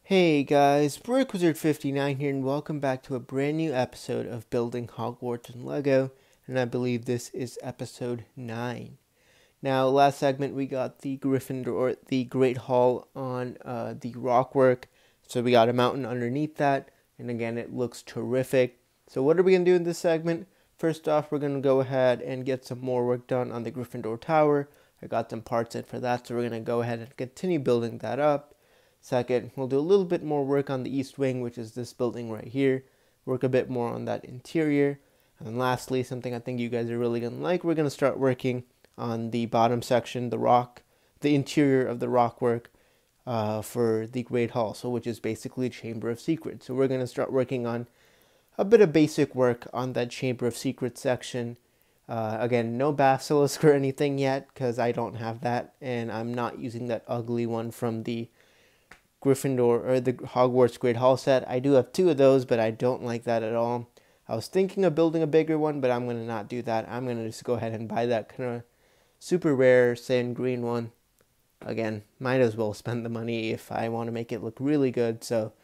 Hey guys, BrickWizard59 here and welcome back to a brand new episode of Building Hogwarts in Lego, and I believe this is episode 9. Now, last segment we got the Gryffindor, or the Great Hall on the rockwork, so we got a mountain underneath that, and again it looks terrific. So what are we going to do in this segment? First off, we're going to go ahead and get some more work done on the Gryffindor Tower. I got some parts in for that, so we're going to go ahead and continue building that up. Second, we'll do a little bit more work on the east wing, which is this building right here. Work a bit more on that interior. And lastly, something I think you guys are really going to like, we're going to start working on the bottom section, the interior of the rock work for the Great Hall, so which is basically Chamber of Secrets. So we're going to start working on a bit of basic work on that Chamber of Secrets section. Again, no basilisk or anything yet, because I don't have that, and I'm not using that ugly one from the Gryffindor or the Hogwarts Great Hall set. I do have 2 of those, but I don't like that at all. I was thinking of building a bigger one, but I'm going to not do that. I'm going to just go ahead and buy that kind of super rare sand green one. Again, might as well spend the money if I want to make it look really good. So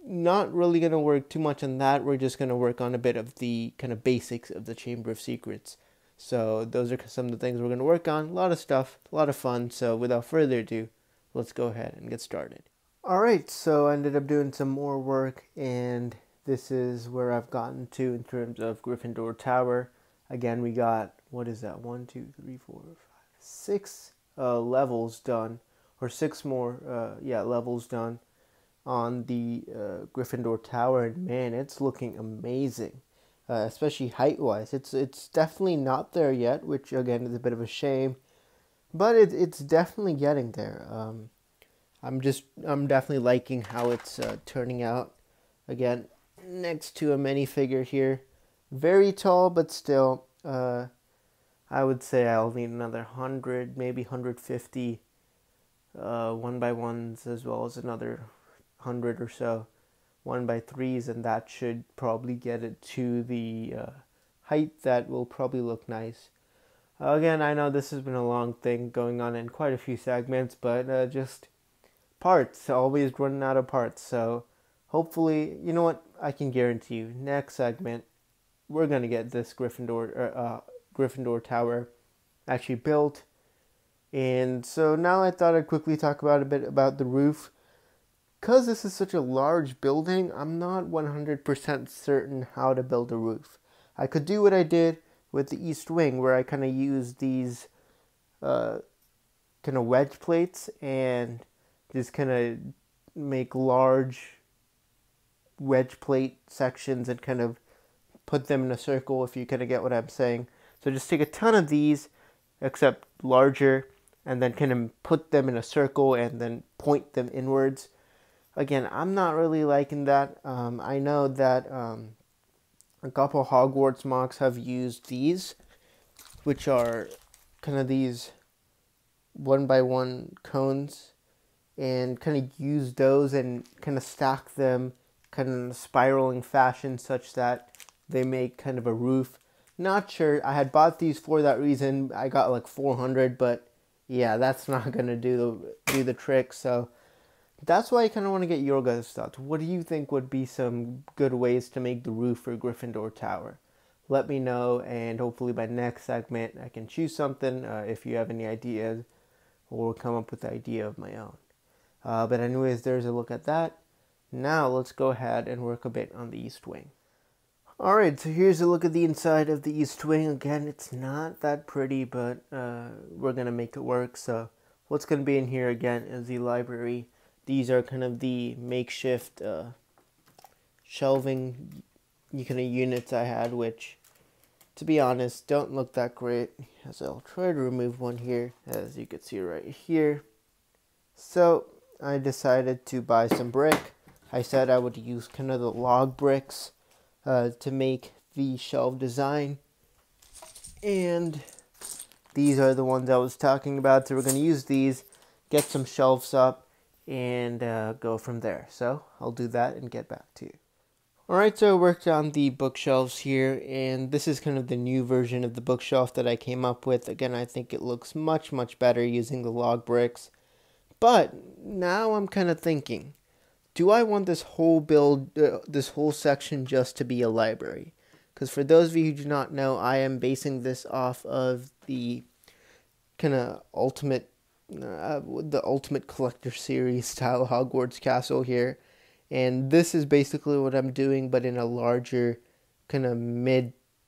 not really going to work too much on that. We're just going to work on a bit of the kind of basics of the Chamber of Secrets. So those are some of the things we're going to work on. A lot of stuff, a lot of fun. So without further ado, let's go ahead and get started. Alright, so I ended up doing some more work, and this is where I've gotten to in terms of Gryffindor Tower. Again, we got, what is that, 1, 2, 3, 4, 5, 6 levels done, or 6 more, levels done on the Gryffindor Tower, and man, it's looking amazing, especially height-wise. It's definitely not there yet, which again is a bit of a shame, but it's definitely getting there. I'm definitely liking how it's turning out. Again, next to a minifigure here. Very tall, but still, I would say I'll need another 100, maybe 150 1x1s, as well as another 100 or so 1x3s, and that should probably get it to the height that will probably look nice. Again, I know this has been a long thing going on in quite a few segments, but just parts, always running out of parts. So hopefully, you know what, I can guarantee you next segment we're gonna get this Gryffindor Tower actually built. And so now I thought I'd quickly talk about a bit about the roof. Because this is such a large building, I'm not 100% certain how to build a roof. I could do what I did with the east wing, where I kind of used these kind of wedge plates and just kind of make large wedge plate sections and kind of put them in a circle, if you kind of get what I'm saying. So just take a ton of these, except larger, and then kind of put them in a circle and then point them inwards. Again, I'm not really liking that. I know that a couple Hogwarts MOCs have used these, which are kind of these 1x1 cones, and kind of use those and kind of stack them kind of in a spiraling fashion such that they make kind of a roof. Not sure. I had bought these for that reason. I got like 400, but yeah, that's not going to do the trick. So that's why I kind of want to get your guys' thoughts. What do you think would be some good ways to make the roof for Gryffindor Tower? Let me know, and hopefully by next segment I can choose something if you have any ideas, or come up with an idea of my own. But anyways, there's a look at that. Now let's go ahead and work a bit on the east wing. Alright, so here's a look at the inside of the east wing. Again, it's not that pretty, but we're going to make it work. So what's going to be in here again is the library. These are kind of the makeshift shelving kind of units I had, which, to be honest, don't look that great. So I'll try to remove one here, as you can see right here. So I decided to buy some brick. I said I would use kind of the log bricks to make the shelf design. And these are the ones I was talking about. So we're going to use these, get some shelves up, and go from there. So I'll do that and get back to you. Alright, so I worked on the bookshelves here, and this is kind of the new version of the bookshelf that I came up with. Again, I think it looks much better using the log bricks. But now I'm kind of thinking, do I want this whole this whole section just to be a library? Because for those of you who do not know, I am basing this off of the kind of the Ultimate Collector Series style Hogwarts Castle here. And this is basically what I'm doing, but in a larger kind of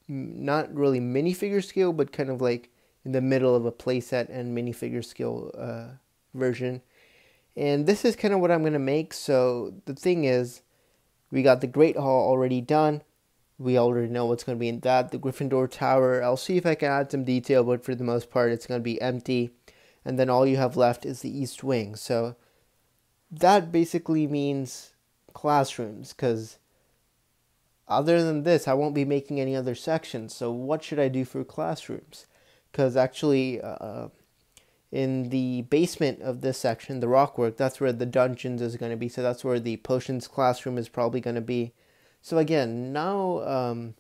not really minifigure scale, but kind of like in the middle of a playset and minifigure scale version. And this is kind of what I'm going to make. So the thing is, we got the Great Hall already done. We already know what's going to be in that. The Gryffindor Tower, I'll see if I can add some detail, but for the most part, it's going to be empty. And then all you have left is the East Wing. So that basically means classrooms, because other than this, I won't be making any other sections. So what should I do for classrooms? Because actually, in the basement of this section, the rockwork, that's where the dungeons is going to be. So that's where the potions classroom is probably going to be. So again, now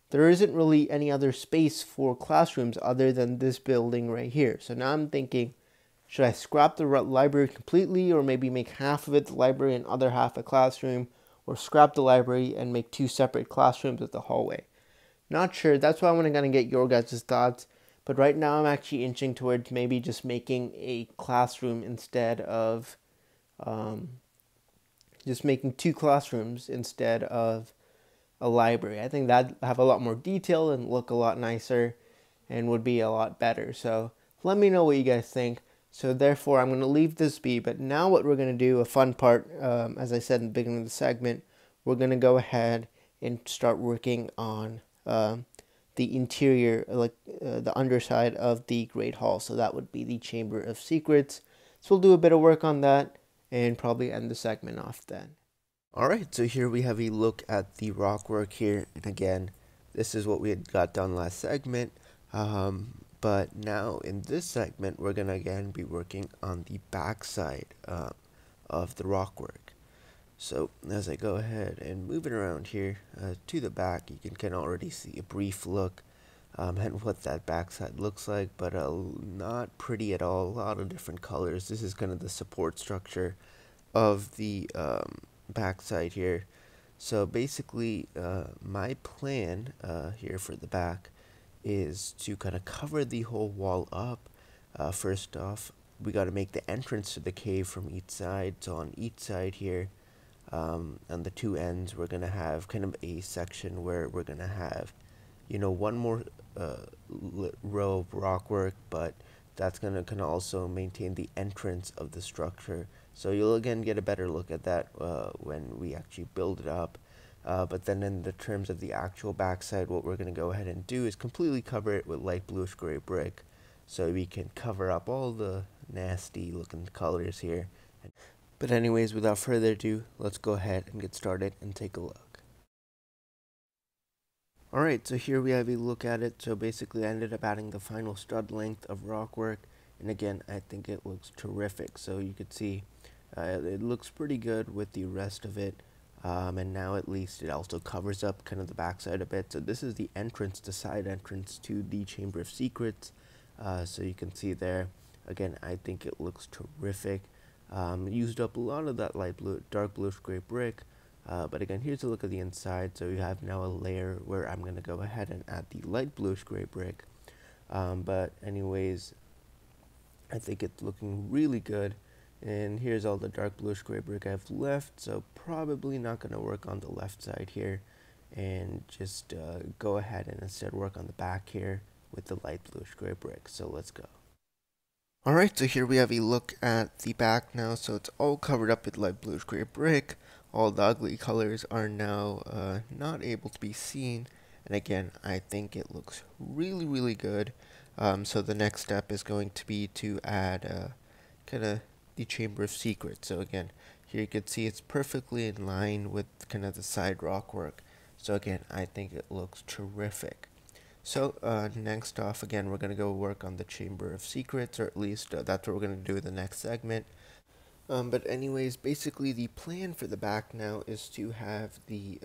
there isn't really any other space for classrooms other than this building right here. So now I'm thinking, should I scrap the library completely, or maybe make half of it the library and other half a classroom, or scrap the library and make 2 separate classrooms with the hallway? Not sure. That's why I want to kind of get your guys' thoughts. But right now I'm actually inching towards maybe just making a classroom instead of just making 2 classrooms instead of a library. I think that'd have a lot more detail and look a lot nicer and would be a lot better. So let me know what you guys think. So therefore, I'm going to leave this be. But now what we're going to do, a fun part, as I said in the beginning of the segment, we're going to go ahead and start working on the interior, like the underside of the Great Hall. So that would be the Chamber of Secrets. So we'll do a bit of work on that and probably end the segment off then. Alright, so here we have a look at the rock work here. And again, this is what we had got done last segment. But now in this segment, we're going to again be working on the back side of the rock work. So as I go ahead and move it around here to the back, you can already see a brief look at what that backside looks like, but not pretty at all. A lot of different colors. This is kind of the support structure of the backside here. So basically, my plan here for the back is to kind of cover the whole wall up. First off, we got to make the entrance to the cave from each side. So on each side here, on the 2 ends, we're going to have kind of a section where we're going to have, one more row of rock work, but that's going to kind of also maintain the entrance of the structure. So you'll again get a better look at that when we actually build it up. But then in the terms of the actual backside, what we're going to go ahead and do is completely cover it with light bluish gray brick, so we can cover up all the nasty looking colors here. But anyways, without further ado, let's go ahead and get started and take a look. Alright, so here we have a look at it. So basically I ended up adding the final stud length of rock work, and again, I think it looks terrific. So you could see it looks pretty good with the rest of it. And now at least it also covers up kind of the backside a bit. So this is the entrance, the side entrance to the Chamber of Secrets. So you can see there, again, I think it looks terrific. Used up a lot of that dark bluish gray brick. But again, here's a look at the inside. So you have now a layer where I'm going to go ahead and add the light bluish gray brick. But anyways, I think it's looking really good. And here's all the dark bluish gray brick I have left, so probably not going to work on the left side here, and just go ahead and instead work on the back here with the light bluish gray brick. So let's go. Alright, so here we have a look at the back now. So it's all covered up with light bluish gray brick. All the ugly colors are now not able to be seen, and again, I think it looks really, really good. So the next step is going to be to add kind of the Chamber of Secrets. So again, here you can see it's perfectly in line with kind of the side rock work. So again, I think it looks terrific. So next off, again, we're going to go work on the Chamber of Secrets, or at least that's what we're going to do in the next segment. But anyways, basically the plan for the back now is to have the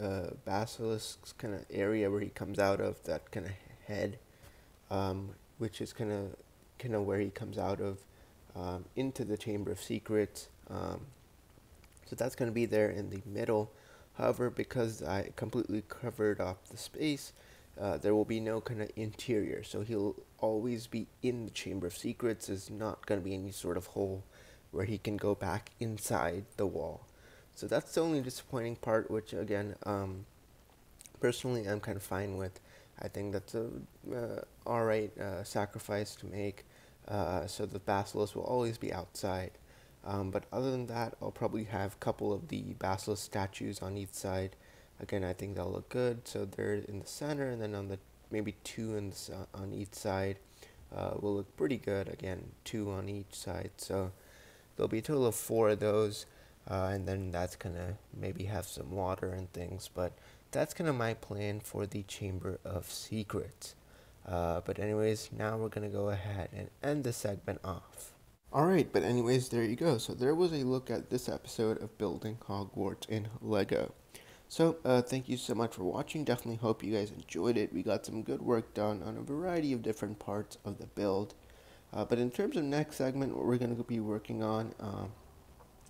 basilisk's kind of area where he comes out of, that kind of head, which is kind of where he comes out of into the Chamber of Secrets. So that's going to be there in the middle. However, because I completely covered up the space, there will be no kind of interior. So he'll always be in the Chamber of Secrets. There's not going to be any sort of hole where he can go back inside the wall. So that's the only disappointing part, which again, personally, I'm kind of fine with. I think that's a alright sacrifice to make. So the basilisk will always be outside. But other than that, I'll probably have a couple of the basilisk statues on each side. Again, I think they'll look good. So they're in the center, and then on the maybe two on each side will look pretty good. Again, two on each side. So there'll be a total of four of those, and then that's gonna maybe have some water and things. But that's kind of my plan for the Chamber of Secrets. But anyways, now we're gonna go ahead and end the segment off. Alright, but anyways, there you go. So there was a look at this episode of Building Hogwarts in Lego. So thank you so much for watching. Definitely hope you guys enjoyed it. We got some good work done on a variety of different parts of the build. But in terms of next segment, what we're going to be working on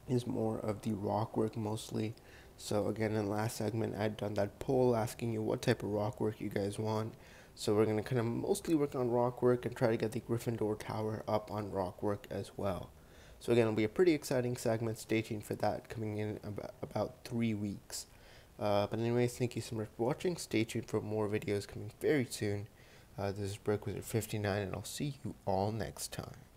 is more of the rock work mostly. So again, in the last segment, I'd done that poll asking you what type of rock work you guys want. So we're going to kind of mostly work on rock work and try to get the Gryffindor Tower up on rock work as well. So again, it'll be a pretty exciting segment. Stay tuned for that coming in about 3 weeks. But anyways, thank you so much for watching. Stay tuned for more videos coming very soon. This is BrokeWizard59, and I'll see you all next time.